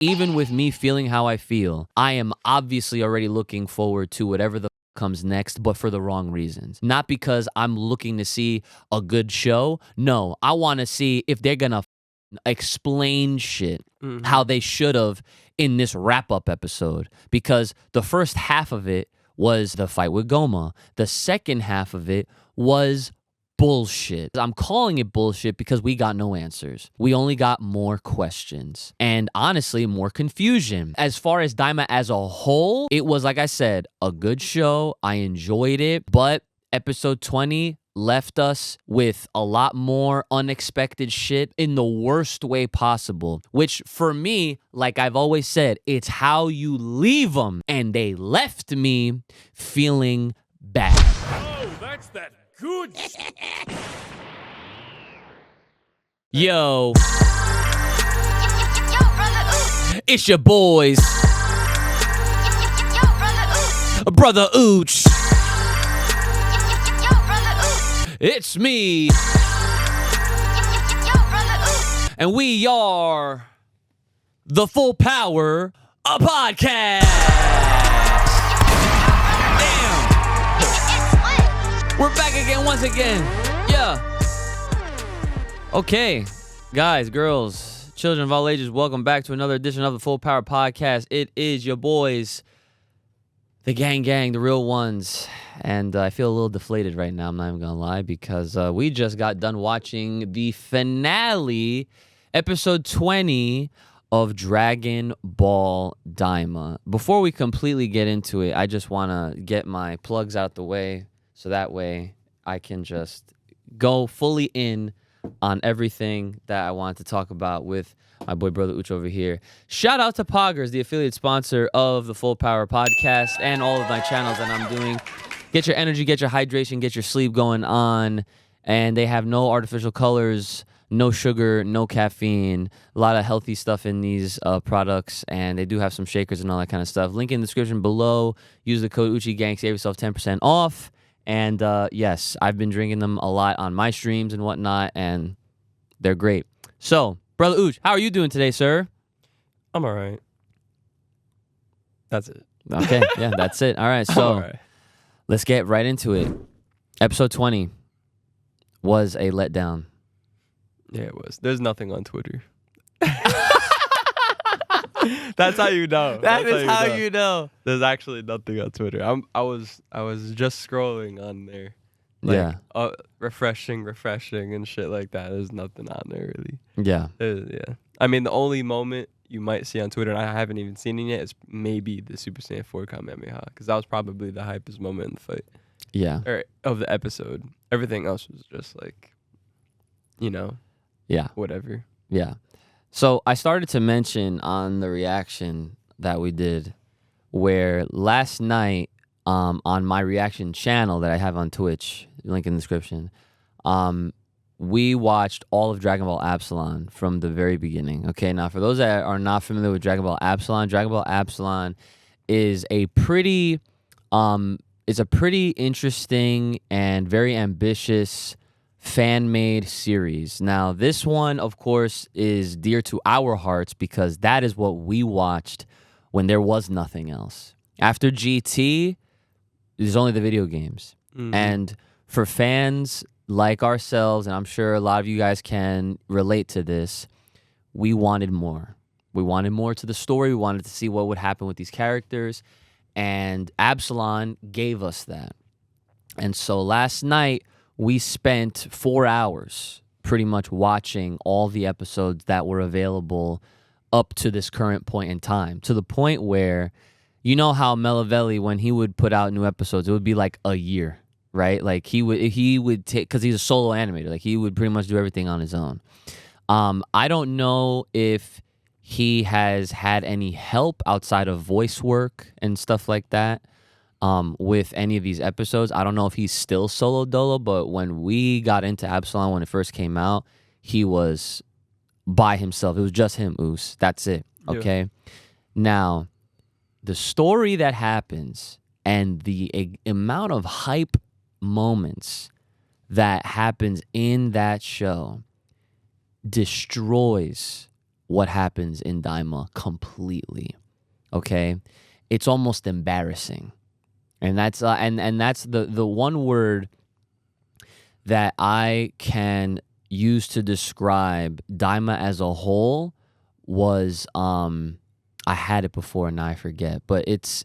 even with me feeling how I feel, I am obviously already looking forward to whatever the comes next, but for the wrong reasons. Not because I'm looking to see a good show. No, I want to see if they're going to explain shit how they should have in this wrap-up episode. Because the first half of it was the fight with Goma. The second half of it was bullshit. I'm calling it bullshit because we got no answers. We only got more questions and honestly more confusion. As far as Daima as a whole, it was, like I said, a good show. I enjoyed it, but episode 20 left us with a lot more unexpected shit in the worst way possible, which for me, like I've always said, it's how you leave them, and they left me feeling bad. Oh, that's that good. Yo, it's your boys, Brother Ooch. It's me. And we are the Full Power Podcast. Damn. We're back again once again. Yeah. Okay. Guys, girls, children of all ages, welcome back to another edition of the Full Power Podcast. It is your boys, the gang, the real ones. And I feel a little deflated right now, I'm not even going to lie, because we just got done watching the finale, episode 20 of Dragon Ball Daima. Before we completely get into it, I just want to get my plugs out the way, so that way I can just go fully in on everything that I want to talk about with my boy Brother Uch over here. Shout out to Poggers, the affiliate sponsor of the Full Power Podcast and all of my channels that I'm doing. Get your energy, get your hydration, get your sleep going on. And they have no artificial colors, no sugar, no caffeine. A lot of healthy stuff in these products. And they do have some shakers and all that kind of stuff. Link in the description below. Use the code UCHIGANG, save yourself 10% off. And yes, I've been drinking them a lot on my streams and whatnot. And they're great. So, Brother Uch, how are you doing today, sir? I'm all right. That's it. Okay, yeah, that's it. All right, so all right. Let's get right into it. Episode 20 was a letdown. Yeah, it was. There's nothing on Twitter. That's how you know. That is how you know. There's actually nothing on Twitter. I was just scrolling on there. Yeah. Refreshing and shit like that. There's nothing on there really. Yeah. Yeah. I mean, the only moment you might see on Twitter, and I haven't even seen it yet, is maybe the Super Saiyan 4 Kamehameha, because that was probably the hypest moment in the fight. Yeah. Or of the episode. Everything else was just like, yeah, whatever. Yeah. So I started to mention on the reaction that we did, where last night on my reaction channel that I have on Twitch, link in the description, we watched all of Dragon Ball Absalon from the very beginning. Okay, now for those that are not familiar with Dragon Ball Absalon is a pretty interesting and very ambitious fan-made series. Now, this one, of course, is dear to our hearts because that is what we watched when there was nothing else. After GT, there's only the video games. Mm-hmm. And for fans like ourselves, and I'm sure a lot of you guys can relate to this, we wanted more. We wanted more to the story. We wanted to see what would happen with these characters. And Absalon gave us that. And so last night, we spent 4 hours pretty much watching all the episodes that were available up to this current point in time. To the point where, you know how Melavelli, when he would put out new episodes, it would be like a year. Right? Like he would take, because he's a solo animator, like he would pretty much do everything on his own. I don't know if he has had any help outside of voice work and stuff like that with any of these episodes. I don't know if he's still solo dolo, but when we got into Absalon, when it first came out, he was by himself. It was just him, Oos. That's it. Okay? Yeah. Now, the story that happens and the amount of hype moments that happens in that show destroys what happens in Daima completely. Okay? It's almost embarrassing. And that's and that's the one word that I can use to describe Daima as a whole was I had it before and now I forget, but it's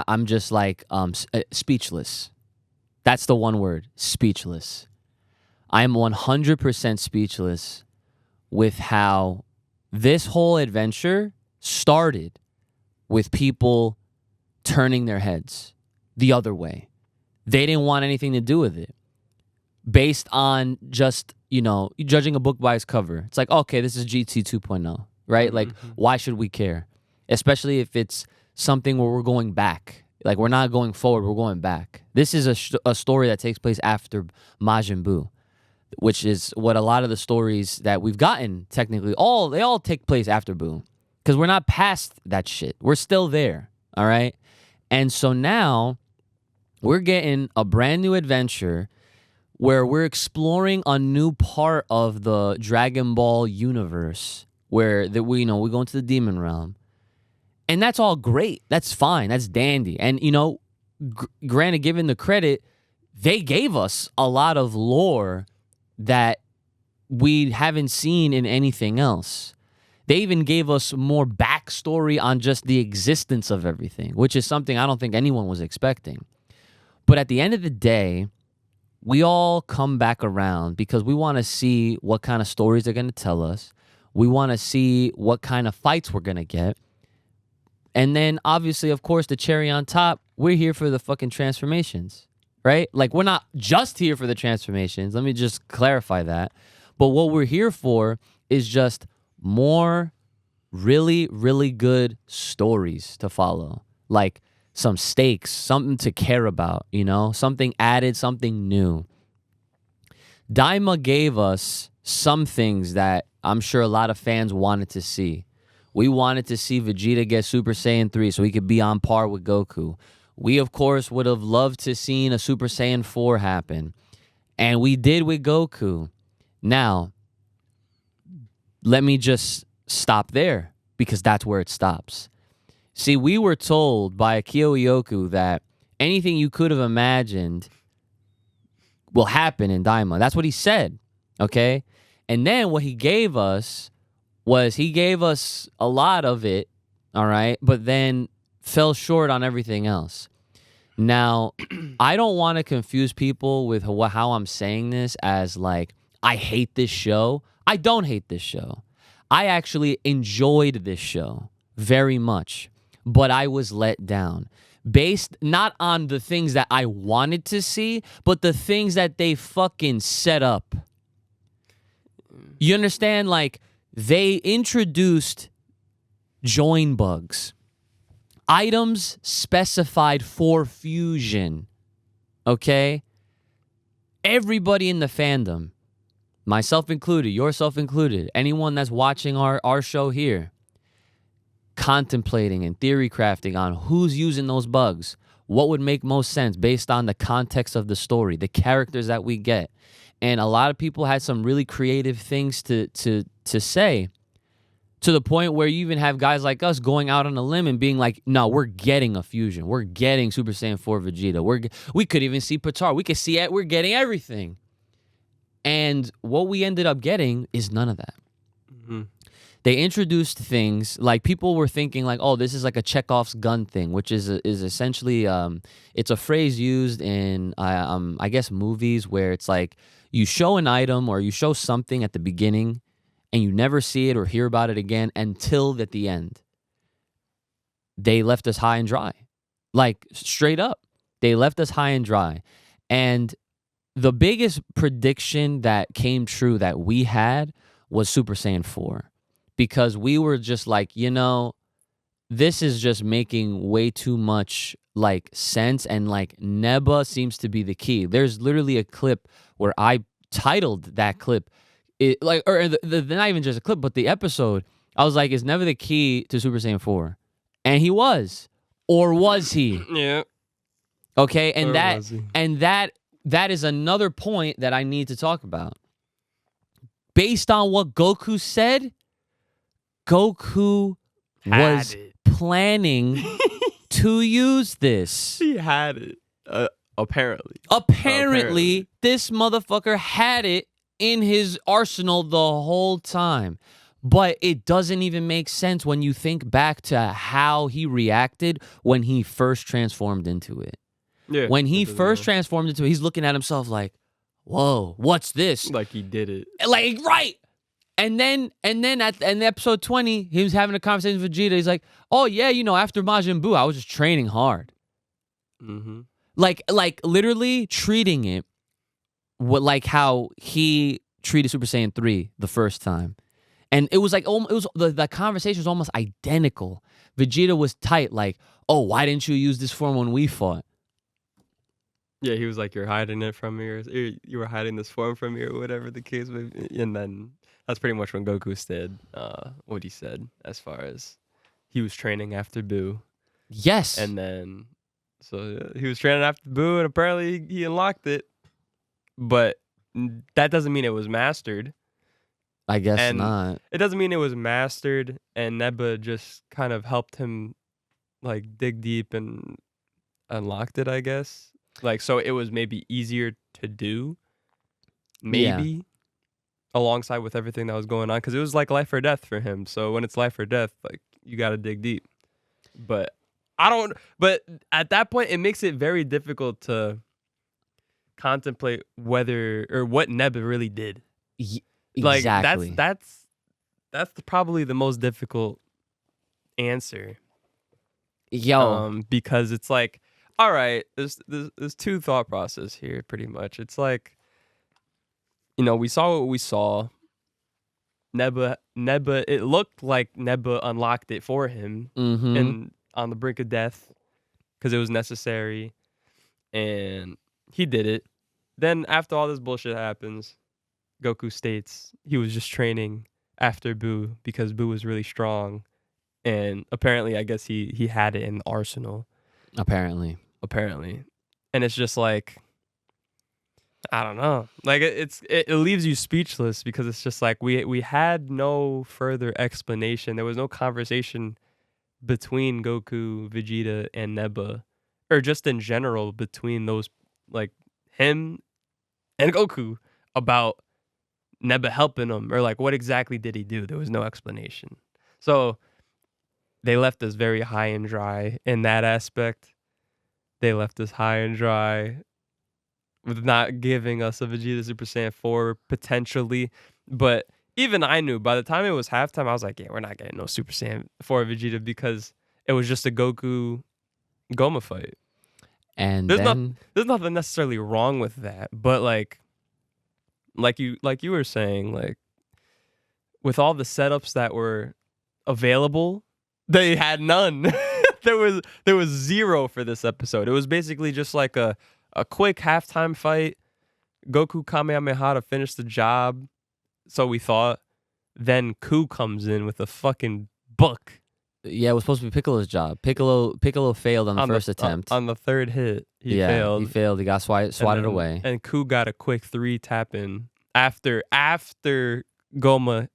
I'm just like speechless. That's the one word, speechless. I am 100% speechless with how this whole adventure started with people turning their heads the other way. They didn't want anything to do with it. Based on just, judging a book by its cover. It's like, okay, this is GT 2.0, right? Mm-hmm. Like, why should we care? Especially if it's something where we're going back. Like, we're not going forward, we're going back. This is a story that takes place after Majin Buu, which is what a lot of the stories that we've gotten, technically, they all take place after Buu. Because we're not past that shit. We're still there, all right? And so now, we're getting a brand new adventure where we're exploring a new part of the Dragon Ball universe where we go into the demon realm. And that's all great. That's fine. That's dandy. And, granted, given the credit, they gave us a lot of lore that we haven't seen in anything else. They even gave us more backstory on just the existence of everything, which is something I don't think anyone was expecting. But at the end of the day, we all come back around because we want to see what kind of stories they're going to tell us. We want to see what kind of fights we're going to get. And then, obviously, of course, the cherry on top, we're here for the fucking transformations, right? Like, we're not just here for the transformations. Let me just clarify that. But what we're here for is just more really, really good stories to follow. Like, some stakes, something to care about, something added, something new. Daima gave us some things that I'm sure a lot of fans wanted to see. We wanted to see Vegeta get Super Saiyan 3 so he could be on par with Goku. We, of course, would have loved to seen a Super Saiyan 4 happen. And we did with Goku. Now, let me just stop there because that's where it stops. See, we were told by Akio Ioku that anything you could have imagined will happen in Daima. That's what he said, okay? And then what he gave us was he gave us a lot of it, all right, but then fell short on everything else. Now, I don't want to confuse people with how I'm saying this as like, I hate this show. I don't hate this show. I actually enjoyed this show very much. But I was let down based not on the things that I wanted to see, but the things that they fucking set up. You understand? Like, they introduced join bugs, items specified for fusion, okay? Everybody in the fandom, myself included, yourself included, anyone that's watching our show here, contemplating and theory crafting on who's using those bugs, what would make most sense based on the context of the story, the characters that we get. And a lot of people had some really creative things to say, to the point where you even have guys like us going out on a limb and being like, no, we're getting a fusion. We're getting Super Saiyan 4 Vegeta. We could even see Pitar. We could see it. We're getting everything. And what we ended up getting is none of that. Mm-hmm. They introduced things like people were thinking like, oh, this is like a Chekhov's gun thing, which is essentially it's a phrase used in I guess movies where it's like you show an item or you show something at the beginning and you never see it or hear about it again until at the end. They left us high and dry, like straight up. They left us high and dry, and the biggest prediction that came true that we had was Super Saiyan 4. Because we were just like, this is just making way too much like sense, and like Neba seems to be the key. There's literally a clip where I titled that clip, not even just a clip, but the episode. I was like, is Neba the key to Super Saiyan 4? And he was, or was he? Yeah. Okay, and that is another point that I need to talk about. based on what Goku said, Goku was planning to use this. He had it. Apparently. Apparently, this motherfucker had it in his arsenal the whole time. But it doesn't even make sense when you think back to how he reacted when he first transformed into it. Yeah. When he first transformed into it, he's looking at himself like, whoa, what's this? Like he did it. Like, right. And then in episode 20, he was having a conversation with Vegeta. He's like, oh, yeah, after Majin Buu, I was just training hard. Mm-hmm. Like literally treating it like how he treated Super Saiyan 3 the first time. And it was like, the conversation was almost identical. Vegeta was tight, like, oh, why didn't you use this form when we fought? Yeah, he was like, you're hiding it from me, or you were hiding this form from me, or whatever the case may be. And then that's pretty much when Goku said what he said, as far as he was training after Buu. Yes. And then, so he was training after Buu, and apparently he unlocked it. But that doesn't mean it was mastered. I guess not. It doesn't mean it was mastered, and Neba just kind of helped him, like, dig deep and unlocked it, I guess. Like, so it was maybe easier to do, maybe, alongside with everything that was going on, because it was like life or death for him. So when it's life or death, like, you got to dig deep. But at that point, it makes it very difficult to contemplate whether or what Neba really did. Exactly. Like that's probably the most difficult answer. Because it's like, all right, there's two thought process here, pretty much. It's like, we saw what we saw. Neba, it looked like Neba unlocked it for him, and on the brink of death, because it was necessary, and he did it. Then after all this bullshit happens, Goku states he was just training after Buu because Buu was really strong, and apparently, I guess he had it in the arsenal. Apparently, and it's just like, I don't know. Like it leaves you speechless, because it's just like we had no further explanation. There was no conversation between Goku, Vegeta, and Neba, or just in general between those, like him and Goku, about Neba helping him, or like what exactly did he do. There was no explanation. So they left us very high and dry in that aspect. They left us high and dry with not giving us a Vegeta Super Saiyan 4 potentially. But even I knew by the time it was halftime, I was like, yeah, we're not getting no Super Saiyan 4 Vegeta, because it was just a Goku Goma fight. And there's nothing necessarily wrong with that, but like you were saying, like, with all the setups that were available, they had none. there was zero for this episode. It was basically just like a quick halftime fight, Goku Kamehameha to finish the job, so we thought. Then Ku comes in with a fucking book. Yeah, it was supposed to be Piccolo's job. Piccolo failed on the first attempt. On the third hit, he failed. He failed. He got swatted away. And Ku got a quick 3 tap in after Goma,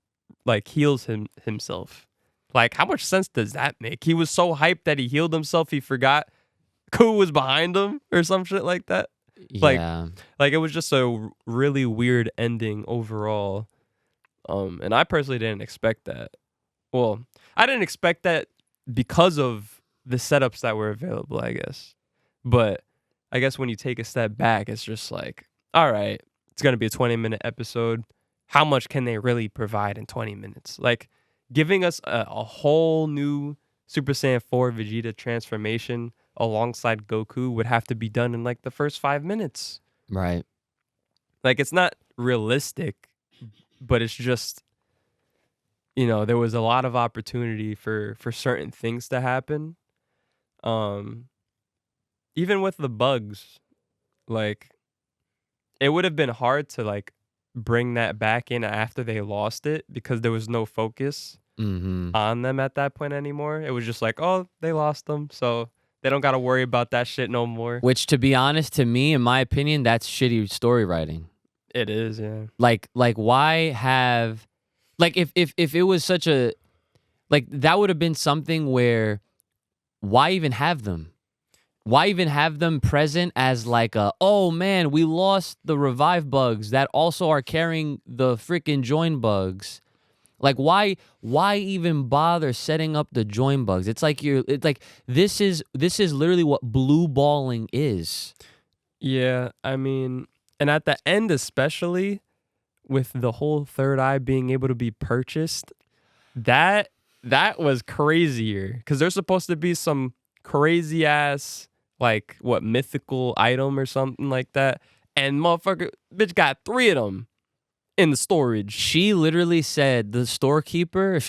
like, heals himself. Like, how much sense does that make? He was so hyped that he healed himself, he forgot Ku was behind him or some shit like that. Yeah. Like it was just a really weird ending overall. And I personally didn't expect that. Well, I didn't expect that because of the setups that were available, I guess. But I guess when you take a step back, it's just like, all right, it's going to be a 20-minute episode. How much can they really provide in 20 minutes? Like, giving us a whole new Super Saiyan 4 Vegeta transformation alongside Goku would have to be done in like the first 5 minutes. Right. Like, it's not realistic, but it's just, there was a lot of opportunity for certain things to happen. Even with the bugs, like, it would have been hard to like bring that back in after they lost it, because there was no focus on them at that point anymore. It was just like, oh, they lost them, so they don't got to worry about that shit no more. Which, to be honest, to me, in my opinion, that's shitty story writing. It is, yeah. Like why have like if it was such a like that would have been something where why even have them? Why even have them present as like a, oh man, we lost the revive bugs that also are carrying the freaking join bugs. Like why even bother setting up the join bugs? It's like this is literally what blue balling is. Yeah, I mean, and at the end especially with the whole third eye being able to be purchased, that was crazier cuz there's supposed to be some crazy ass like what mythical item or something like that, and motherfucker bitch got 3 of them in the storage. She literally said, the shopkeeper,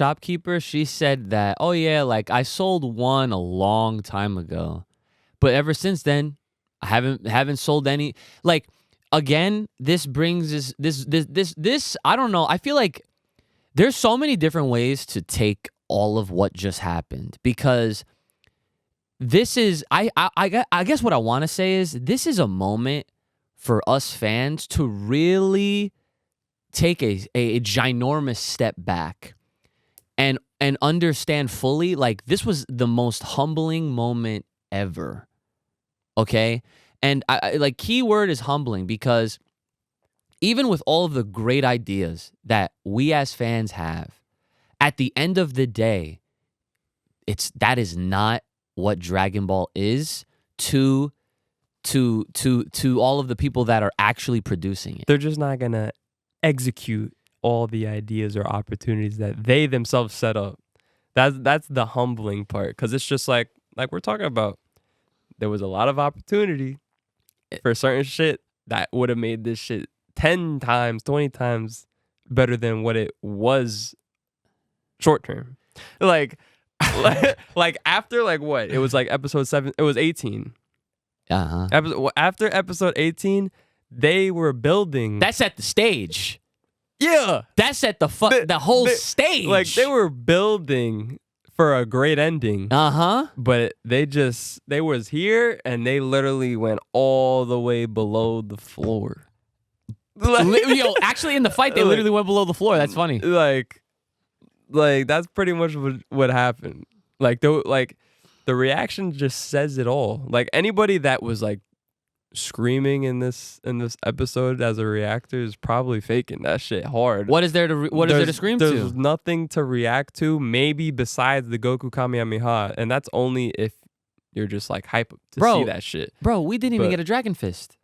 she said that, oh yeah, like I sold one a long time ago. But ever since then, I haven't sold any. Like again, this brings this I don't know. I feel like there's so many different ways to take all of what just happened because this is I guess what I want to say is this is a moment for us fans to really take a ginormous step back and understand fully like this was the most humbling moment ever. Okay? And I like keyword is humbling because even with all of the great ideas that we as fans have, at the end of the day, that is not what Dragon Ball is to all of the people that are actually producing it. They're just not going to execute all the ideas or opportunities that they themselves set up. That's the humbling part cuz it's just like we're talking about there was a lot of opportunity for certain shit that would have made this shit 10 times, 20 times better than what it was short term. Like after like what? It was like episode 7, it was 18. Uh-huh. After episode 18, they were building. That set the stage. Yeah. That set the whole stage. Like they were building for a great ending. Uh-huh. But they was here and they literally went all the way below the floor. Yo, actually in the fight they literally went below the floor. That's funny. Like that's pretty much what happened. Like the reaction just says it all. Like anybody that was like screaming in this episode as a reactor is probably faking that shit hard. What is there to scream to? There's nothing to react to, maybe besides the Goku Kamehameha, and that's only if you're just like hype to see that shit. Bro, we didn't even get a Dragon Fist.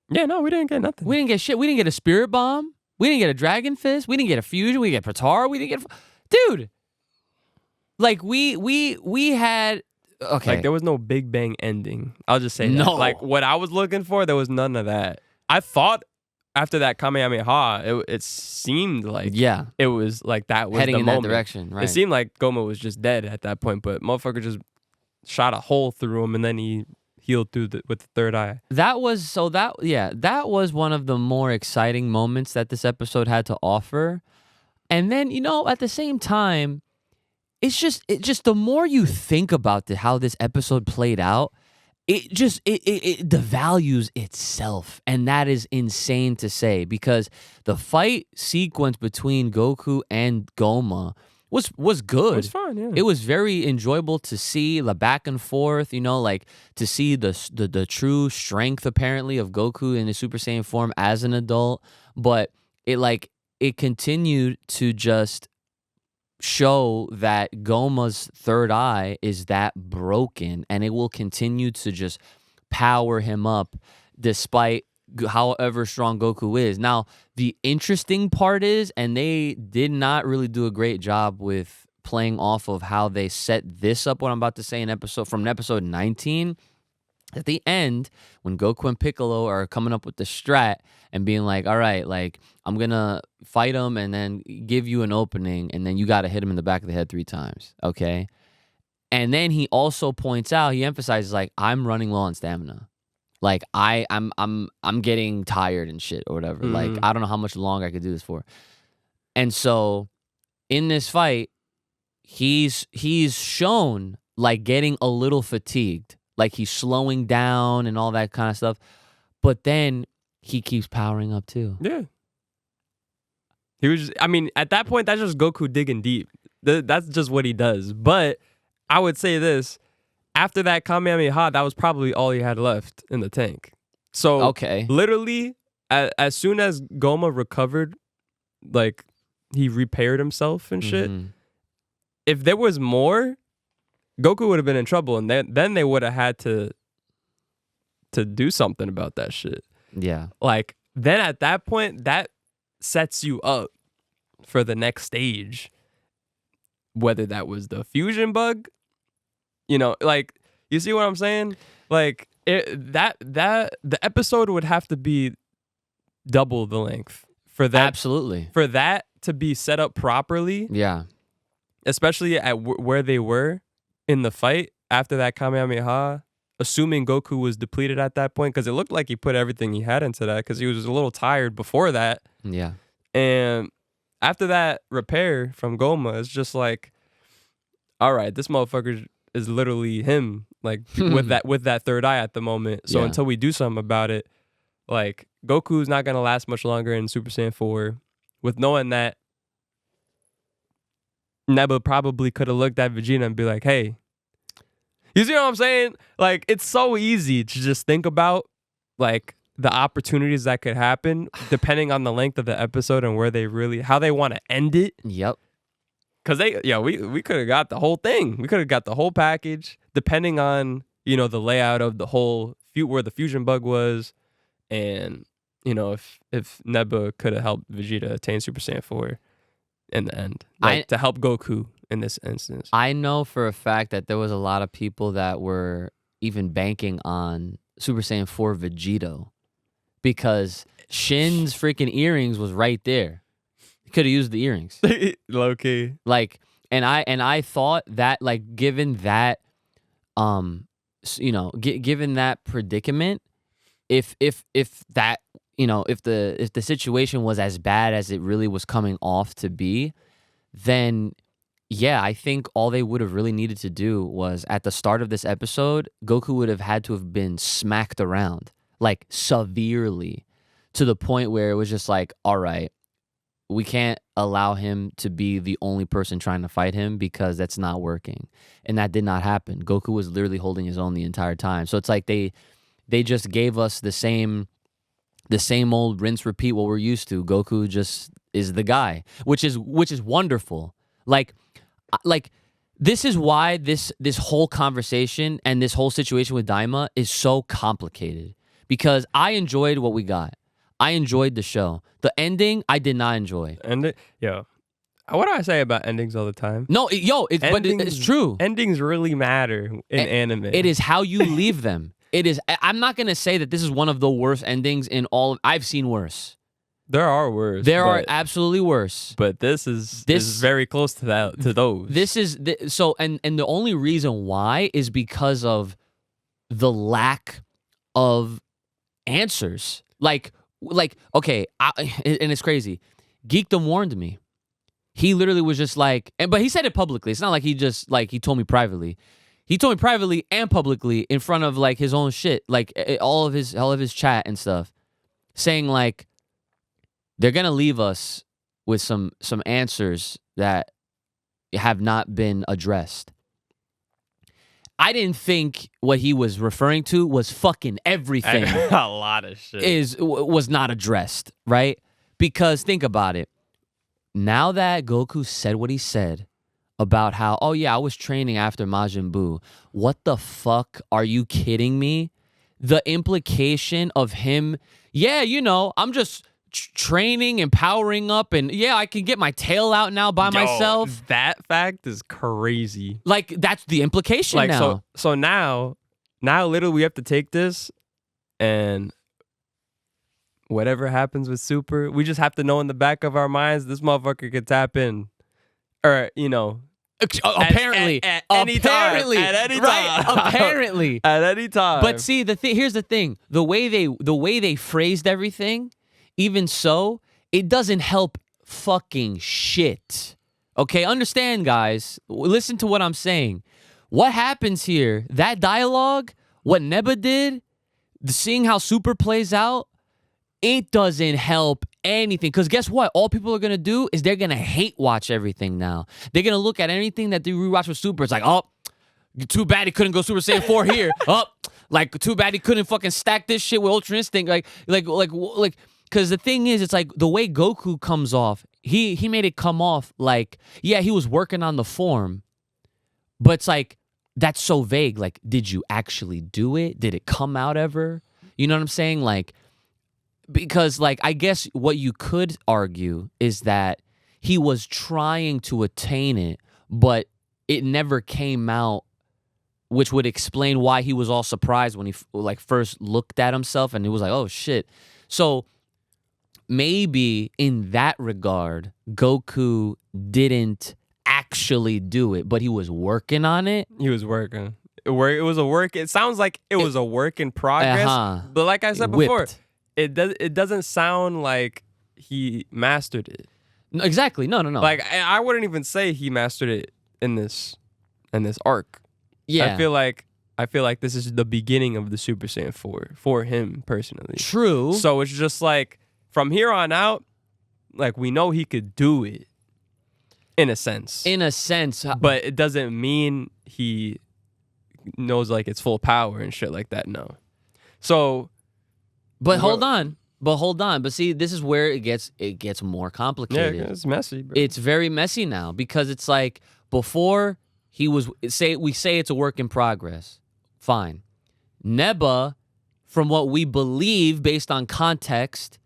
Yeah, no, we didn't get nothing. We didn't get shit. We didn't get a Spirit Bomb. We didn't get a Dragon Fist. We didn't get a Fusion. We didn't get Potara. We didn't get... Dude! Like, we had... Okay. Like, there was no Big Bang ending. I'll just say that. No. Like, what I was looking for, there was none of that. I thought after that Kamehameha, it seemed like it was like that was heading the in moment. that direction, right? It seemed like Goma was just dead at that point, but motherfucker just shot a hole through him and then he healed through with the third eye. That was one of the more exciting moments that this episode had to offer. And then, at the same time, it's just the more you think about how this episode played out, it devalues itself. And that is insane to say because the fight sequence between Goku and Goma was good. It was fun, yeah. It was very enjoyable to see the back and forth, like to see the true strength apparently of Goku in his Super Saiyan form as an adult. But it continued to just show that Goma's third eye is that broken, and it will continue to just power him up despite however strong Goku is. Now, the interesting part is, and they did not really do a great job with playing off of how they set this up, what I'm about to say from episode 19, at the end, when Goku and Piccolo are coming up with the strat and being like, all right, like, I'm going to fight him and then give you an opening, and then you got to hit him in the back of the head 3 times, okay? And then he also points out, he emphasizes, like, I'm running low on stamina. Like, I'm getting tired and shit or whatever. Mm-hmm. Like, I don't know how much longer I could do this for. And so, in this fight, he's shown, like, getting a little fatigued. Like, he's slowing down and all that kind of stuff. But then he keeps powering up too. Yeah. He was. I mean, at that point, that's just Goku digging deep. That's just what he does. But I would say this: after that Kamehameha, that was probably all he had left in the tank. So Okay. literally, as soon as Goma recovered, like he repaired himself and shit. Mhm. If there was more, Goku would have been in trouble, and then they would have had to do something about that shit. Yeah. Like then at that point, that sets you up for the next stage. Whether that was the fusion bug, like you see what I'm saying? Like that the episode would have to be double the length for that. Absolutely. For that to be set up properly. Yeah. Especially at where they were in the fight after that Kamehameha, assuming Goku was depleted at that point, because it looked like he put everything he had into that, because he was a little tired before that. Yeah. And after that repair from Goma, it's just like, all right, this motherfucker is literally him, like with that third eye at the moment. So Yeah. until we do something about it, like Goku's not gonna last much longer in Super Saiyan 4, with knowing that Neba probably could have looked at Vegeta and be like, hey, you see what I'm saying? Like, it's so easy to just think about, like, the opportunities that could happen depending on the length of the episode and how they want to end it. Yep. Because we could have got the whole thing. We could have got the whole package depending on, the layout of the whole, where the fusion bug was. And, if Neba could have helped Vegeta attain Super Saiyan 4 in the end. To help Goku in this instance. I know for a fact that there was a lot of people that were even banking on Super Saiyan 4 Vegito because Shin's freaking earrings was right there. He could have used the earrings. Low key. Like, and I thought that, like, given that, given that predicament, if that, if the situation was as bad as it really was coming off to be, then yeah, I think all they would have really needed to do was at the start of this episode, Goku would have had to have been smacked around, like severely, to the point where it was just like, all right, we can't allow him to be the only person trying to fight him because that's not working. And that did not happen. Goku was literally holding his own the entire time. So it's like they just gave us the same old rinse repeat what we're used to. Goku just is the guy, which is wonderful. Like this is why this whole conversation and this whole situation with Daima is so complicated, because I enjoyed what we got. I enjoyed the show. The ending, I did not enjoy. What do I say about endings all the time? No, but it's true. Endings really matter in anime. It is how you leave them. It is. I'm not gonna say that this is one of the worst endings in all. I've seen worse. There are worse. There are absolutely worse. But this is very close to that. To those. This is so, and the only reason why is because of the lack of answers. Like okay, and it's crazy. Geekdom warned me. He literally was just like, but he said it publicly. It's not like he just like he told me privately. He told me privately and publicly in front of like his own shit, like all of his chat and stuff, saying like they're gonna leave us with some answers that have not been addressed. I didn't think what he was referring to was fucking everything. A lot of shit was not addressed, right? Because think about it. Now that Goku said what he said about how, oh yeah, I was training after Majin Buu. What the fuck? Are you kidding me? The implication of him, yeah, I'm just training and powering up, and yeah, I can get my tail out now by myself. That fact is crazy. Like, that's the implication like, now. So now literally we have to take this, and whatever happens with Super, we just have to know in the back of our minds this motherfucker could tap in. Or, apparently, at any time, right? Apparently, at any time. But see, here's the thing: the way they phrased everything, even so, it doesn't help fucking shit. Okay, understand, guys. Listen to what I'm saying. What happens here? That dialogue, what Neba did, seeing how Super plays out, it doesn't help anything. Because guess what? All people are going to do is they're going to hate watch everything now. They're going to look at anything that they rewatch with Super. It's like, oh, too bad he couldn't go Super Saiyan 4 here. Oh, like, too bad he couldn't fucking stack this shit with Ultra Instinct. Like, because the thing is, it's like the way Goku comes off, he made it come off like, yeah, he was working on the form, but it's like, that's so vague. Like, did you actually do it? Did it come out ever? You know what I'm saying? Like, because, like, I guess what you could argue is that he was trying to attain it, but it never came out, which would explain why he was all surprised when he, like, first looked at himself and he was like, oh, shit. So maybe in that regard, Goku didn't actually do it, but he was working on it. He was working. It was a work. It sounds like it was a work in progress. But like I said before, it doesn't sound like he mastered it. No, exactly. No. Like I wouldn't even say he mastered it in this arc. Yeah. I feel like this is the beginning of the Super Saiyan 4 for him personally. True. So it's just like from here on out, like we know he could do it. In a sense. But it doesn't mean he knows like its full power and shit like that, no. So But hold on. But see, this is where it gets more complicated. Yeah, it's messy, bro. It's very messy now because it's like before we say it's a work in progress. Fine. Neba, from what we believe based on context,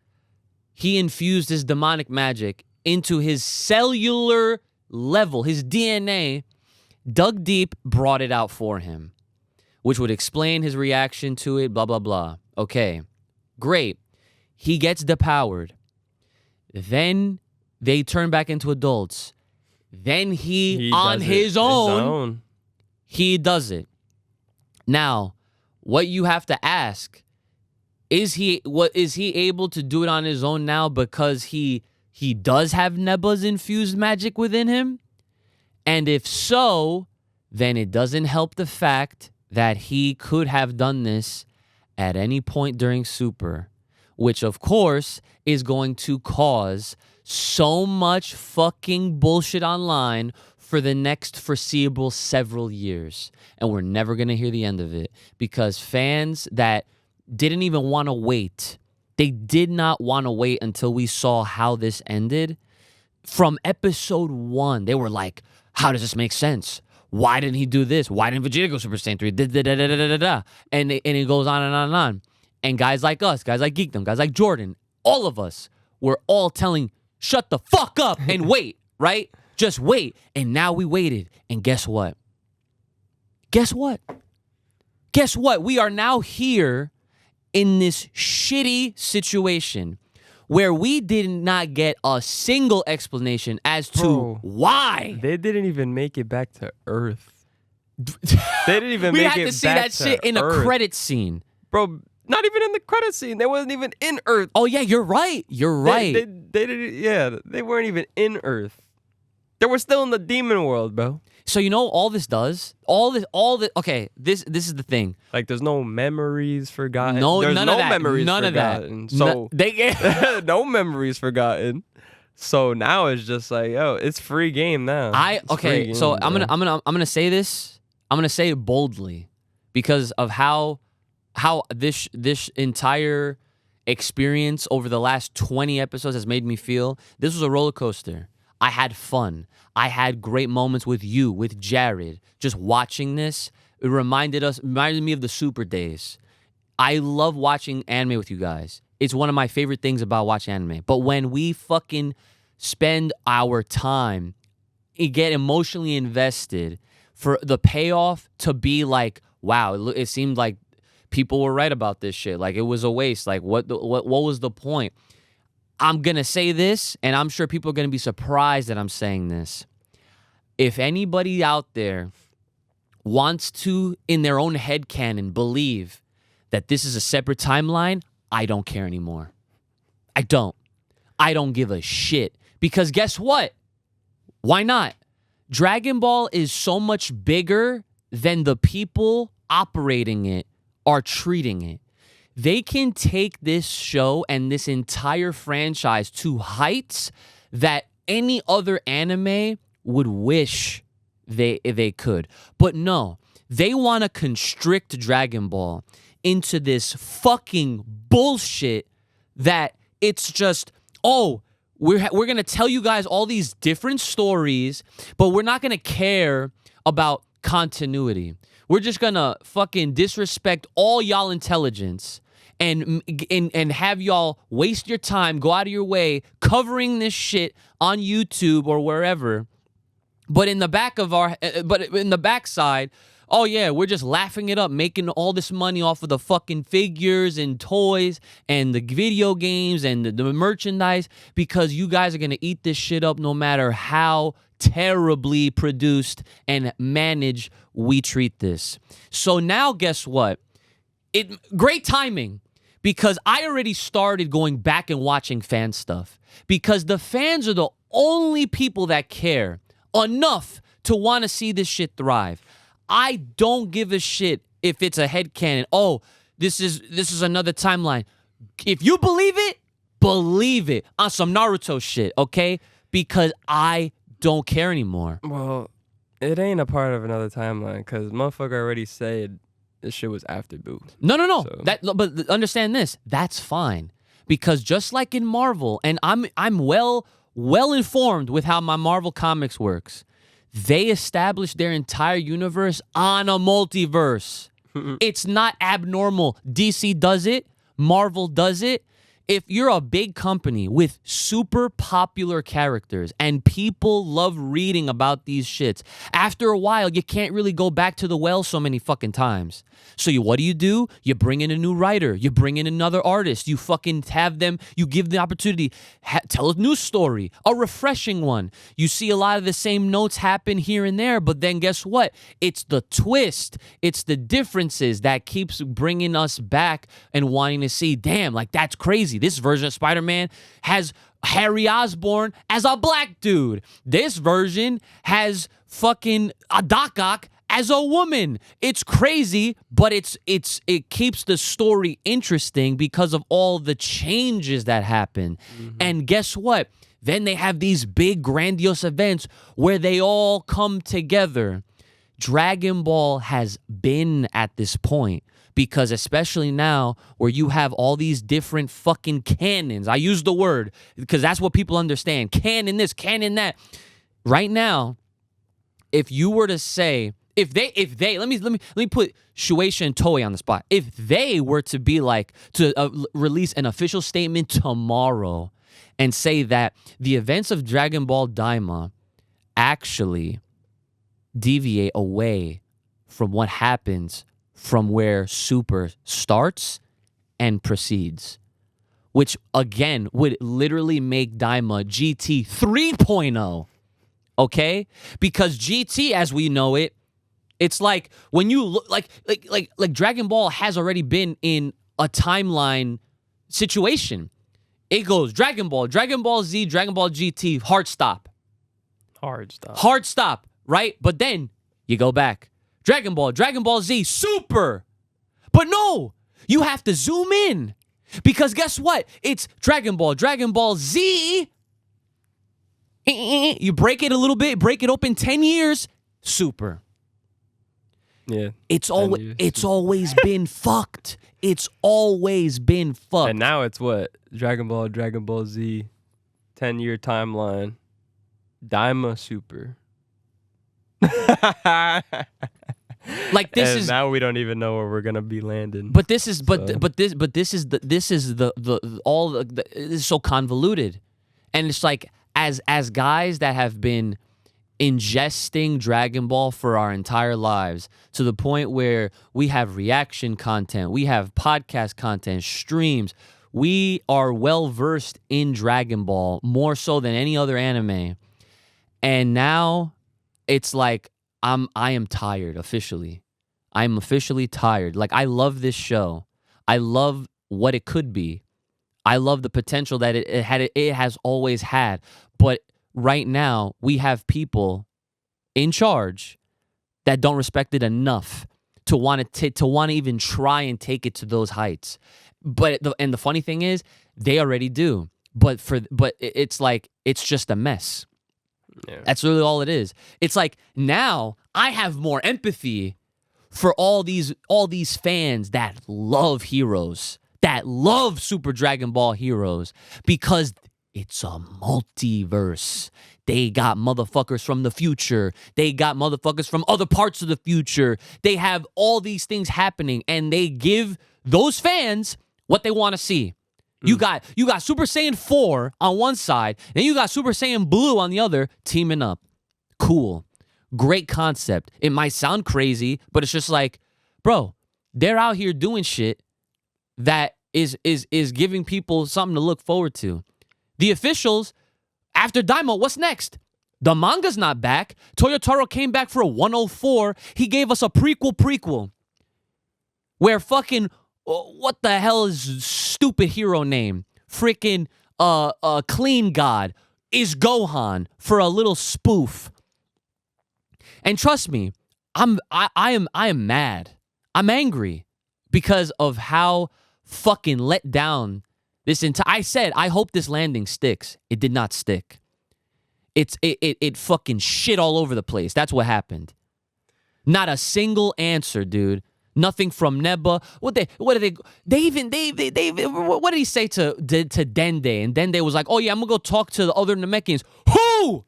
he infused his demonic magic into his cellular level, his DNA, dug deep, brought it out for him, which would explain his reaction to it, blah, blah, blah. Okay, great. He gets depowered. Then they turn back into adults. Then he on his own, he does it. Now, what you have to ask, is he able to do it on his own now because he does have Neba's infused magic within him? And if so, then it doesn't help the fact that he could have done this at any point during Super, which of course is going to cause so much fucking bullshit online for the next foreseeable several years. And we're never going to hear the end of it because fans that didn't even want to wait, they did not want to wait until we saw how this ended. From episode 1, they were like, how does this make sense? Why didn't he do this? Why didn't Vegeta go Super Saiyan 3? And it goes on and on and on. And guys like us, guys like Geekdom, guys like Jordan, all of us were all telling, shut the fuck up and wait, right? Just wait. And now we waited. And guess what? Guess what? Guess what? We are now here in this shitty situation where we did not get a single explanation as to why. They didn't even make it back to Earth. They didn't even make it back to Earth. We had to see that shit in a credit scene. Bro, not even in the credit scene. They wasn't even in Earth. Oh, yeah, you're right. You're right. They didn't, yeah, they weren't even in Earth. They were still in the demon world, bro. So you know all this does? All this, okay, this is the thing. Like there's no memories forgotten. No, there's none no of that. memories none forgotten. Of that. So no memories forgotten. So now it's just like, yo, it's free game now. I'm gonna say this. I'm gonna say it boldly because of how this entire experience over the last 20 episodes has made me feel. This was a roller coaster. I had fun. I had great moments with you, with Jared. Just watching this, it reminded me of the Super days. I love watching anime with you guys. It's one of my favorite things about watching anime. But when we fucking spend our time, get emotionally invested for the payoff to be like, wow, it seemed like people were right about this shit. Like it was a waste. Like what was the point? I'm going to say this, and I'm sure people are going to be surprised that I'm saying this. If anybody out there wants to, in their own headcanon, believe that this is a separate timeline, I don't care anymore. I don't give a shit. Because guess what? Why not? Dragon Ball is so much bigger than the people operating it are treating it. they can take this show and this entire franchise to heights that any other anime would wish they could. But no, they want to constrict Dragon Ball into this fucking bullshit that it's just, oh, we're going to tell you guys all these different stories, but we're not going to care about continuity. We're just going to fucking disrespect all y'all intelligence and have y'all waste your time, go out of your way covering this shit on YouTube or wherever. But in the backside, oh yeah, we're just laughing it up, making all this money off of the fucking figures and toys and the video games and the merchandise because you guys are going to eat this shit up no matter how terribly produced and managed we treat this. So now guess what? Great timing because I already started going back and watching fan stuff because the fans are the only people that care enough to want to see this shit thrive. I don't give a shit if it's a headcanon. Oh, this is another timeline. If you believe it on some Naruto shit, okay? Because I don't care anymore. Well, it ain't a part of another timeline because motherfucker already said this shit was after Boo. No. So. But understand this. That's fine. Because just like in Marvel, and I'm well informed with how my Marvel Comics works, they established their entire universe on a multiverse. It's not abnormal. DC does it. Marvel does it. If you're a big company with super popular characters and people love reading about these shits, after a while, you can't really go back to the well so many fucking times. So what do? You bring in a new writer. You bring in another artist. You fucking have them. You give the opportunity. Tell a new story, a refreshing one. You see a lot of the same notes happen here and there, but then guess what? It's the twist. It's the differences that keeps bringing us back and wanting to see, damn, like that's crazy. This version of Spider-Man has Harry Osborn as a black dude. This version has fucking Doc Ock as a woman. It's crazy, but it keeps the story interesting because of all the changes that happen. Mm-hmm. And guess what? Then they have these big grandiose events where they all come together. Dragon Ball has been at this point because especially now where you have all these different fucking canons. I use the word because that's what people understand. Canon this, canon that. Right now, if you were to say, if they let me put Shueisha and Toei on the spot. If they were to be like to release an official statement tomorrow and say that the events of Dragon Ball Daima actually deviate away from what happens from where Super starts and proceeds, which again would literally make Daima GT 3.0, okay? Because GT as we know it, it's like when you look like Dragon Ball has already been in a timeline situation. It goes Dragon Ball Z, Dragon Ball GT, hard stop, right? But then you go back. Dragon Ball Z, Super. But no, you have to zoom in because guess what? It's Dragon Ball Z. You break it a little bit, break it open 10 years, Super. Yeah. It's always been fucked. It's always been fucked. And now it's what? Dragon Ball Z, 10-year timeline, Daima Super. Like this and is now we don't even know where we're gonna be landing. But this is this is so convoluted, and it's like as guys that have been ingesting Dragon Ball for our entire lives to the point where we have reaction content, we have podcast content, streams. We are well versed in Dragon Ball more so than any other anime, and now it's like I am tired officially. I'm officially tired. Like I love this show. I love what it could be. I love the potential that it has always had. But right now we have people in charge that don't respect it enough to want to even try and take it to those heights. But the funny thing is, they already do. But it's like it's just a mess. Yeah. That's really all it is. It's like now I have more empathy for all these fans that love Heroes, that love Super Dragon Ball Heroes, because it's a multiverse. They got motherfuckers from the future. They got motherfuckers from other parts of the future. They have all these things happening, and they give those fans what they want to see. You got Super Saiyan 4 on one side, and you got Super Saiyan Blue on the other, teaming up. Cool. Great concept. It might sound crazy, but it's just like, bro, they're out here doing shit that is giving people something to look forward to. The officials, after Daima, what's next? The manga's not back. Toyotaro came back for a 104. He gave us a prequel. Where fucking, what the hell is stupid hero name? Freaking Clean God is Gohan for a little spoof. And trust me, I am mad. I'm angry because of how fucking let down this entire. I said I hope this landing sticks. It did not stick. It fucking shit all over the place. That's what happened. Not a single answer, dude. Nothing from Neba. What did he say to Dende? And Dende was like, "Oh yeah, I'm gonna go talk to the other Namekians." Who?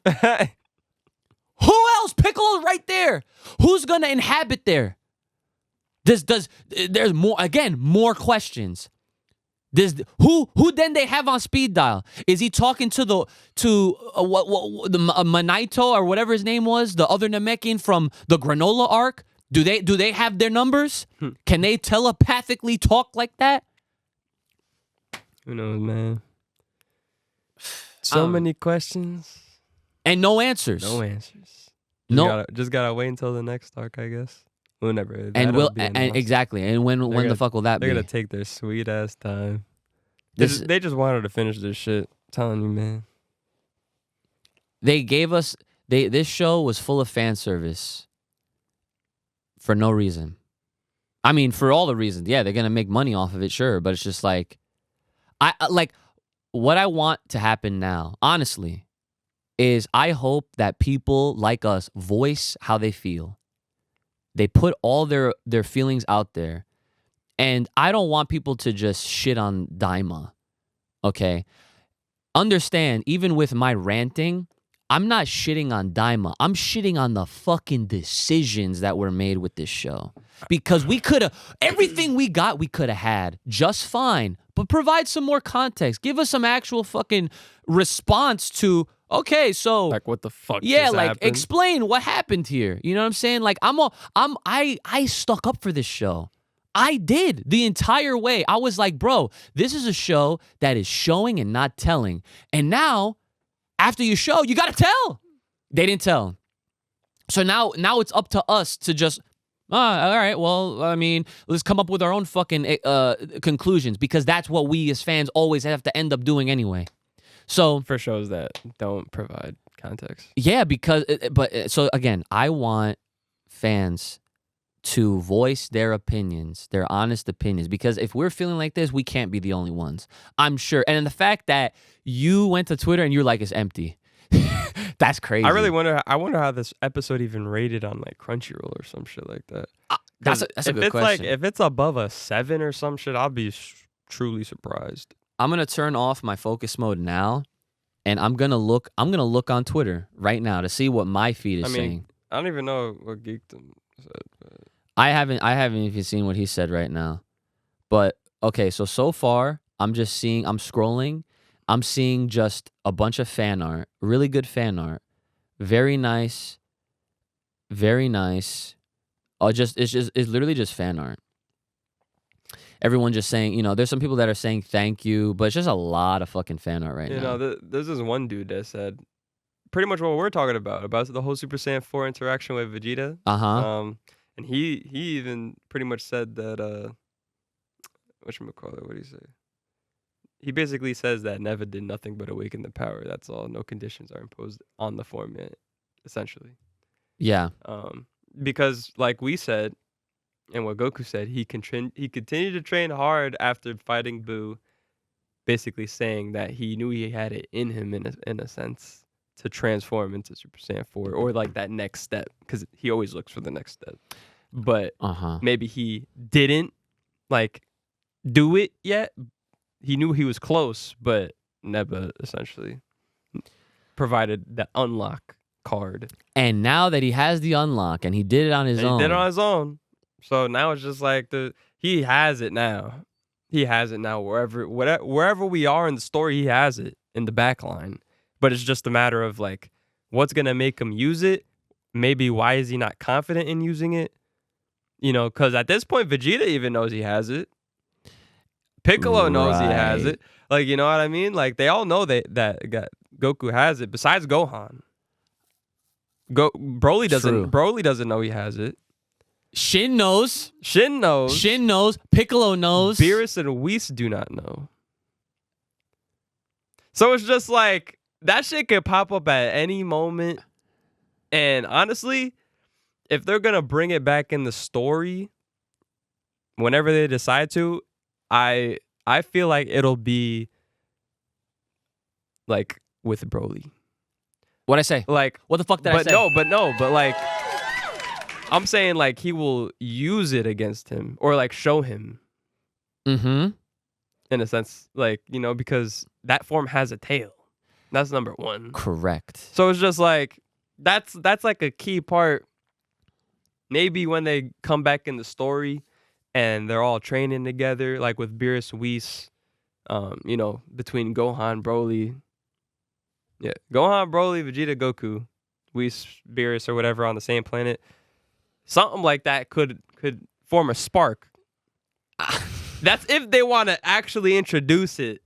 Who else? Piccolo's right there. Who's gonna inhabit there? There's more questions. Who then they have on speed dial? Is he talking to the Manito or whatever his name was, the other Namekian from the Granola arc? Do they have their numbers? Can they telepathically talk like that? Who knows, man? So many questions and no answers. No answers. Just gotta wait until the next arc, I guess. Whenever. And exactly. And when the fuck will that be? They're gonna take their sweet ass time. They just wanted to finish this shit. I'm telling you, man. They gave us this show was full of fan service for no reason. I mean, for all the reasons. Yeah, they're gonna make money off of it, sure, but it's just like I like what I want to happen now, honestly, is I hope that people like us voice how they feel. They put all their feelings out there. And I don't want people to just shit on Daima, okay? Understand, even with my ranting, I'm not shitting on Daima. I'm shitting on the fucking decisions that were made with this show. Because we could have, everything we could have had just fine. But provide some more context. Give us some actual fucking response to, okay, so like what the fuck? Yeah, just like happened? Explain what happened here. You know what I'm saying? Like I stuck up for this show. I did the entire way. I was like, bro, this is a show that is showing and not telling. And now, after you show, you gotta tell. They didn't tell. So now it's up to us to just, all right, well, I mean, let's come up with our own fucking conclusions, because that's what we as fans always have to end up doing anyway. So for shows that don't provide context. Yeah, so again, I want fans to voice their opinions, their honest opinions, because if we're feeling like this, we can't be the only ones. I'm sure. And the fact that you went to Twitter and you're like, it's empty. That's crazy. I wonder how this episode even rated on like Crunchyroll or some shit like that. That's a good question. If it's above a 7 or some shit, I'll be truly surprised. I'm gonna turn off my focus mode now, and I'm gonna look on Twitter right now to see what my feed is saying. I don't even know what Geekdom said. But... I haven't even seen what he said right now. But okay, so far I'm scrolling. I'm seeing just a bunch of fan art, really good fan art, very nice, very nice. It's literally just fan art. Everyone just saying, there's some people that are saying thank you, but it's just a lot of fucking fan art right now. There's this one dude that said pretty much what we're talking about the whole Super Saiyan 4 interaction with Vegeta. And he even pretty much said that whatchamacallit, what did he say? He basically says that Neva did nothing but awaken the power. That's all. No conditions are imposed on the form yet, essentially. Yeah. Because like we said, And what Goku said, he continued to train hard after fighting Buu, basically saying that he knew he had it in him in a sense to transform into Super Saiyan 4 or like that next step, because he always looks for the next step. But maybe he didn't like do it yet. He knew he was close, but Neba essentially provided the unlock card. And now that he has the unlock and he did it on his own. He did it on his own. So now it's just like he has it now. He has it now wherever we are in the story, he has it in the back line. But it's just a matter of like what's gonna make him use it. Maybe why is he not confident in using it? You know, because at this point, Vegeta even knows he has it. Piccolo knows he has it. Like, you know what I mean? Like, they all know that Goku has it. Besides Gohan, Broly doesn't know he has it. Shin knows. Shin knows. Piccolo knows. Beerus and Whis do not know. So it's just like that shit could pop up at any moment. And honestly, if they're gonna bring it back in the story, whenever they decide to, I feel like it'll be like with Broly. What'd I say? Like, what the fuck did I say? But like, I'm saying like he will use it against him or like show him. Mm-hmm. In a sense, like, you know, because that form has a tail. That's number one. Correct. So it's just like that's like a key part. Maybe when they come back in the story and they're all training together, like with Beerus, Whis, you know, between Gohan, Broly. Yeah, Gohan, Broly, Vegeta, Goku, Whis, Beerus, or whatever on the same planet. Something like that could form a spark. That's if they want to actually introduce it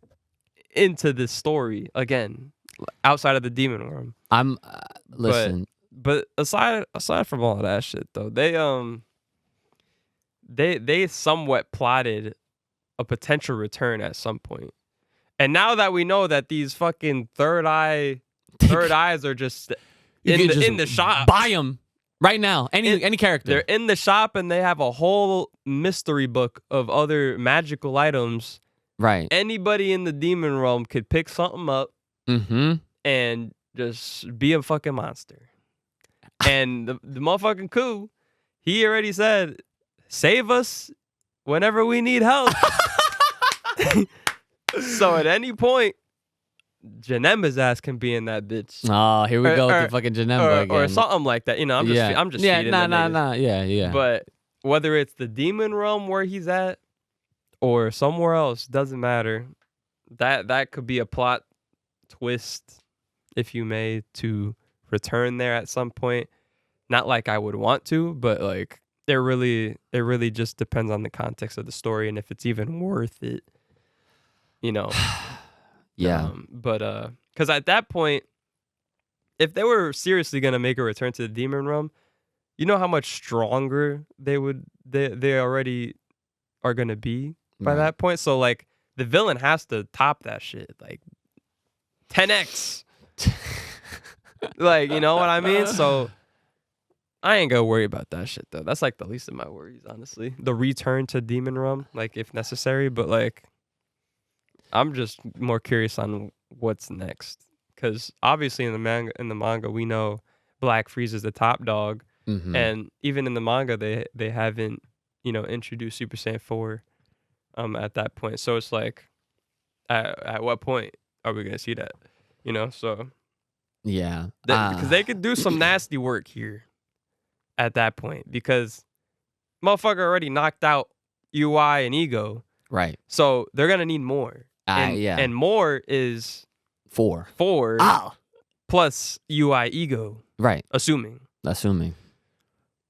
into the story again, outside of the demon realm. I'm listen. But aside from all of that shit though, they somewhat plotted a potential return at some point. And now that we know that these fucking third eyes are just in the shop. Buy them right now. Any character. They're in the shop and they have a whole mystery book of other magical items. Right. Anybody in the demon realm could pick something up and just be a fucking monster. And the motherfucking coup, he already said, save us whenever we need help. So at any point, Janemba's ass can be in that bitch. Oh, here we go with the fucking Janemba again. Or something like that. You know, I'm just feeding nah. Yeah. But whether it's the demon realm where he's at or somewhere else, doesn't matter. That could be a plot twist, if you may, to return there at some point. Not like I would want to, but like it really just depends on the context of the story and if it's even worth it. You know. Yeah. But because at that point, if they were seriously gonna make a return to the demon realm, you know how much stronger they already are gonna be by that point. So like the villain has to top that shit like 10x. Like, you know what I mean? So I ain't gonna worry about that shit though. That's like the least of my worries, honestly. The return to demon realm, like if necessary, but like I'm just more curious on what's next, because obviously in the manga we know Black Frieza's the top dog, and even in the manga they haven't introduced Super Saiyan 4 at that point. So it's like at what point are we gonna see that? So yeah, because they could do some nasty work here at that point, because motherfucker already knocked out UI and Ego, right? So they're gonna need more. And more is 4 plus UI Ego. Right. Assuming.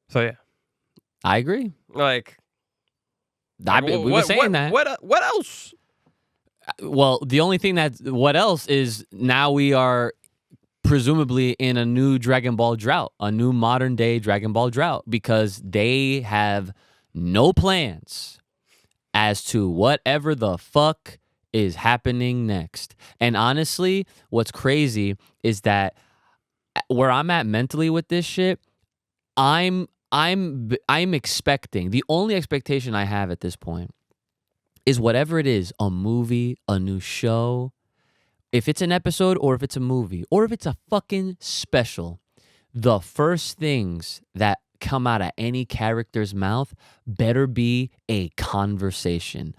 So yeah. I agree. Like, we were saying that. What else? Well, the only thing what else is now we are presumably in a new Dragon Ball drought, a new modern day Dragon Ball drought, because they have no plans as to whatever the fuck is happening next. And honestly, what's crazy is that where I'm at mentally with this shit, I'm I'm expecting, the only expectation I have at this point is whatever it is, a movie, a new show, if it's an episode or if it's a movie or if it's a fucking special, the first things that come out of any character's mouth better be a conversation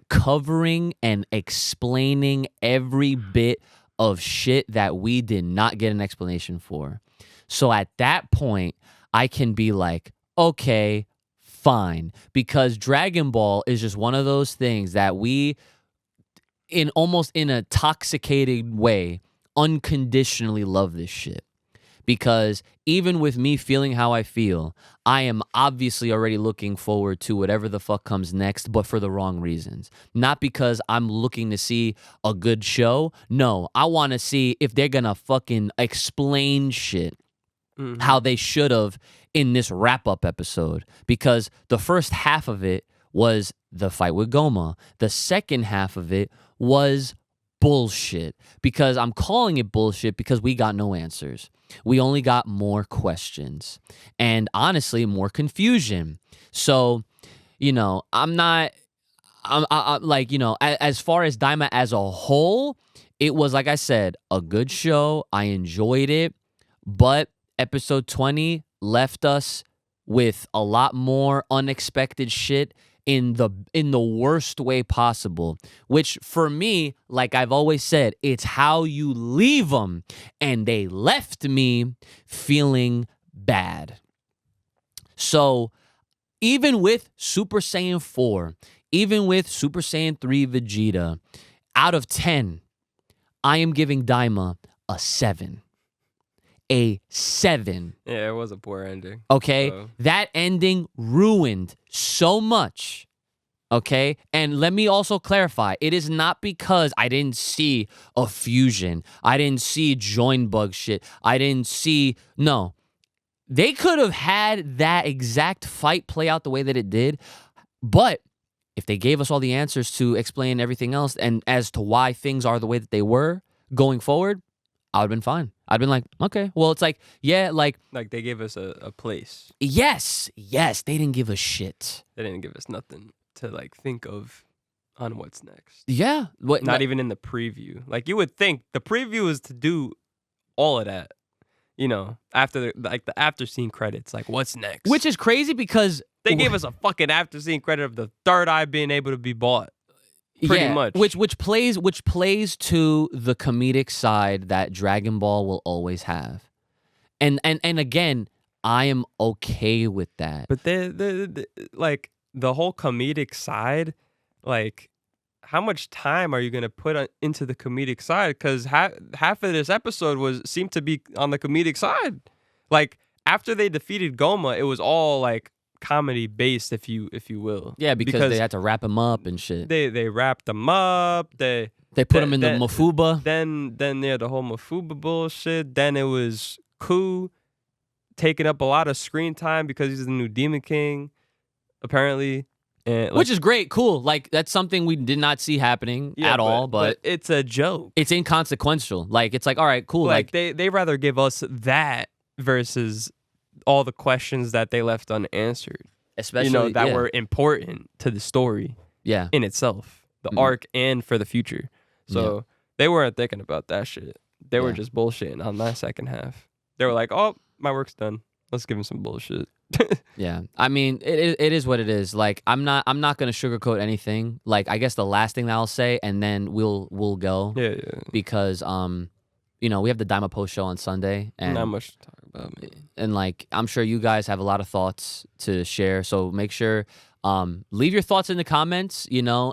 covering and explaining every bit of shit that we did not get an explanation for. So at that point, I can be like, okay, fine. Because Dragon Ball is just one of those things that we, in almost in a toxicated way, unconditionally love this shit. Because even with me feeling how I feel, I am obviously already looking forward to whatever the fuck comes next, but for the wrong reasons. Not because I'm looking to see a good show. No, I want to see if they're gonna fucking explain shit how they should have in this wrap-up episode. Because the first half of it was the fight with Goma. The second half of it was bullshit. Because I'm calling it bullshit because we got no answers. We only got more questions and honestly more confusion. So, I'm like, as far as Daima as a whole, it was, like I said, a good show. I enjoyed it, but episode 20 left us with a lot more unexpected shit in the worst way possible, which for me, like I've always said, it's how you leave them, and they left me feeling bad. So even with Super Saiyan 4, even with Super Saiyan 3 Vegeta, out of 10, I am giving Daima a 7. A 7. Yeah, it was a poor ending. Okay? So. That ending ruined so much. Okay? And let me also clarify. It is not because I didn't see a fusion. I didn't see join bug shit. I didn't see... No. They could have had that exact fight play out the way that it did. But if they gave us all the answers to explain everything else and as to why things are the way that they were going forward, I would have been fine. I'd been like, okay. Well, it's like, yeah, like... Like, they gave us a place. Yes. Yes, they didn't give a shit. They didn't give us nothing to, like, think of on what's next. Yeah. Not even in the preview. Like, you would think the preview is to do all of that. After, the after-scene credits. Like, what's next? Which is crazy because... They gave us a fucking after-scene credit of the third eye being able to be bought. Pretty much. Which plays to the comedic side that Dragon Ball will always have. And again, I am okay with that. But like the whole comedic side, like how much time are you going to put into the comedic side? Cuz half of this episode seemed to be on the comedic side. Like after they defeated Goma, it was all like comedy based, if you will. Yeah, because they had to wrap him up and shit. They wrapped him up. They put him in the Mafuba. Then the whole Mafuba bullshit. Then it was Ku taking up a lot of screen time because he's the new Demon King, apparently. And which is great, cool. Like that's something we did not see happening at all. But it's a joke. It's inconsequential. Like it's like, all right, cool. Like they rather give us that versus all the questions that they left unanswered, especially that were important to the story, in itself, the arc and for the future. So they weren't thinking about that shit. They were just bullshitting on that second half. They were like, "Oh, my work's done. Let's give him some bullshit." Yeah, I mean, it is what it is. Like, I'm not gonna sugarcoat anything. Like, I guess the last thing that I'll say, and then we'll go. Yeah. Because we have the Daima post show on Sunday, and not much to talk about, man. And like, I'm sure you guys have a lot of thoughts to share. So make sure leave your thoughts in the comments.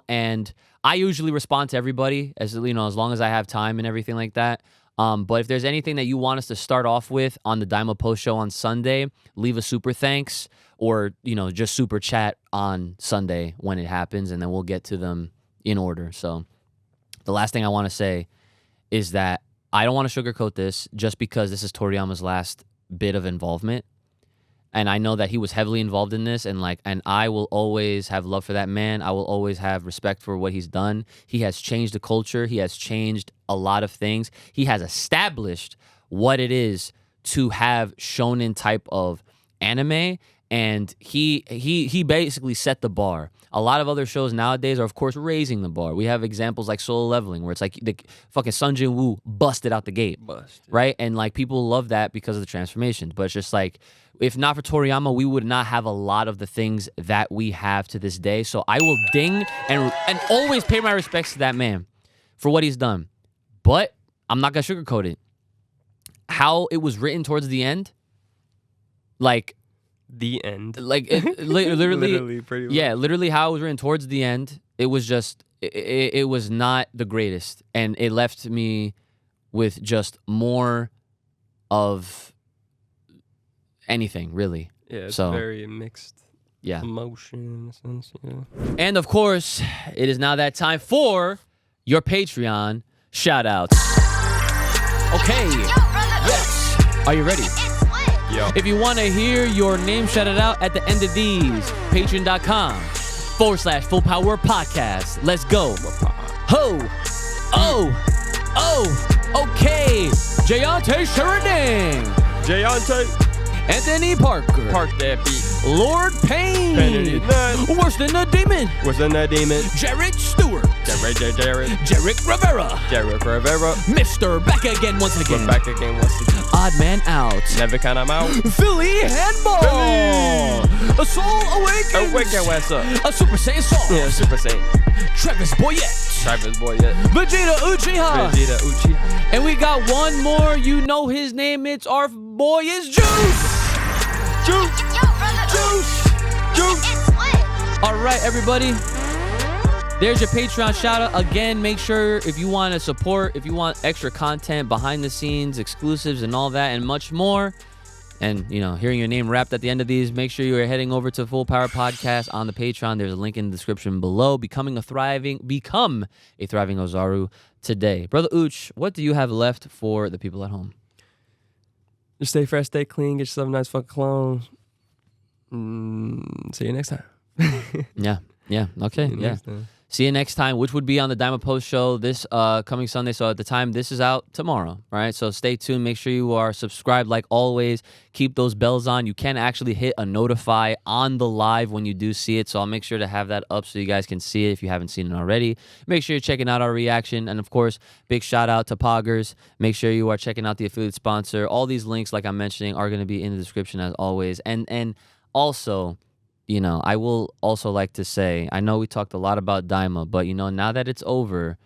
And I usually respond to everybody as long as I have time and everything like that. But if there's anything that you want us to start off with on the Daima post show on Sunday, leave a super thanks or just super chat on Sunday when it happens, and then we'll get to them in order. So the last thing I want to say is that I don't want to sugarcoat this just because this is Toriyama's last bit of involvement. And I know that he was heavily involved in this, and I will always have love for that man. I will always have respect for what he's done. He has changed the culture. He has changed a lot of things. He has established what it is to have shonen type of anime, And he basically set the bar. A lot of other shows nowadays are, of course, raising the bar. We have examples like Solo Leveling, where it's like the fucking Sun Jin Woo busted out the gate, right? And like people love that because of the transformations. But it's just like, if not for Toriyama, we would not have a lot of the things that we have to this day. So I will ding and always pay my respects to that man for what he's done. But I'm not gonna sugarcoat it. How it was written towards the end, like. The end. Like literally pretty much. Yeah, literally how it was written towards the end, it was just it was not the greatest, and it left me with just more of anything, really. Yeah, it's so, very mixed emotion in a sense, yeah. And of course, it is now that time for your Patreon shoutouts. Okay. Yes. Are you ready? Yo. If you want to hear your name shouted out at the end of these, patreon.com/Full Power Podcast. Let's go. Ho. Okay. Jayante Sheridan. Anthony Parker. Park that beat. Lord Payne. Worse than a demon. Jared Stewart. Jarek Rivera. Mr. Back again once again. Odd Man Out. Never count him out. Philly Handball. A Soul Awakens. What's up? A Super Saiyan Song. Yeah, Super Saiyan. Travis Boyette. Vegeta Uchiha. And we got one more. You know his name. It's our boy is Juice. All right, everybody. There's your Patreon shout out. Again, make sure if you want to support, if you want extra content, behind the scenes, exclusives, and all that, and much more, and, you know, hearing your name rapped at the end of these, make sure you are heading over to Full Power Podcast on the Patreon. There's a link in the description below. Become a thriving Ozaru today. Brother Ooch, what do you have left for the people at home? Just stay fresh, stay clean, get yourself a nice fucking clone. See you next time. Yeah. Okay. Yeah. See you next time, which would be on the Daima Post show this coming Sunday. So at the time, this is out tomorrow, right? So stay tuned. Make sure you are subscribed like always. Keep those bells on. You can actually hit a notify on the live when you do see it. So I'll make sure to have that up so you guys can see it if you haven't seen it already. Make sure you're checking out our reaction. And of course, big shout out to Poggers. Make sure you are checking out the affiliate sponsor. All these links, like I'm mentioning, are going to be in the description as always. And also, you know, I will also like to say, I know we talked a lot about Daima, but, you know, now that it's over,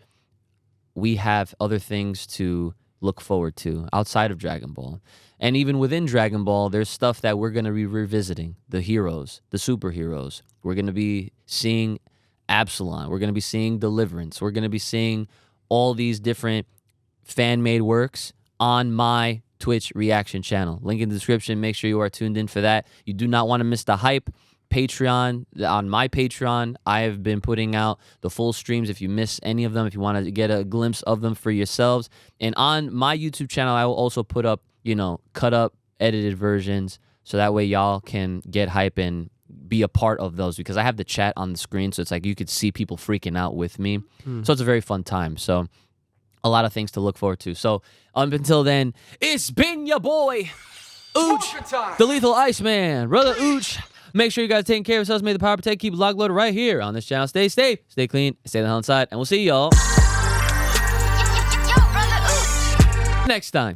we have other things to look forward to outside of Dragon Ball. And even within Dragon Ball, there's stuff that we're going to be revisiting. The heroes, the superheroes. We're going to be seeing Absalom. We're going to be seeing Deliverance. We're going to be seeing all these different fan-made works on my Twitch reaction channel. Link in the description. Make sure you are tuned in for that. You do not want to miss the hype. Patreon, on my Patreon, I have been putting out the full streams if you miss any of them, if you want to get a glimpse of them for yourselves. And on my YouTube channel, I will also put up, you know, cut up, edited versions, so that way y'all can get hype and be a part of those, because I have the chat on the screen, so it's like you could see people freaking out with me. So it's a very fun time. So a lot of things to look forward to. So up until then, it's been your boy, Ooch, the Lethal Iceman, Brother Ooch. Make sure you guys taking care of yourselves. May the power protect. Keep it locked, loaded right here on this channel. Stay safe, stay clean, stay the hell inside, and we'll see y'all next time.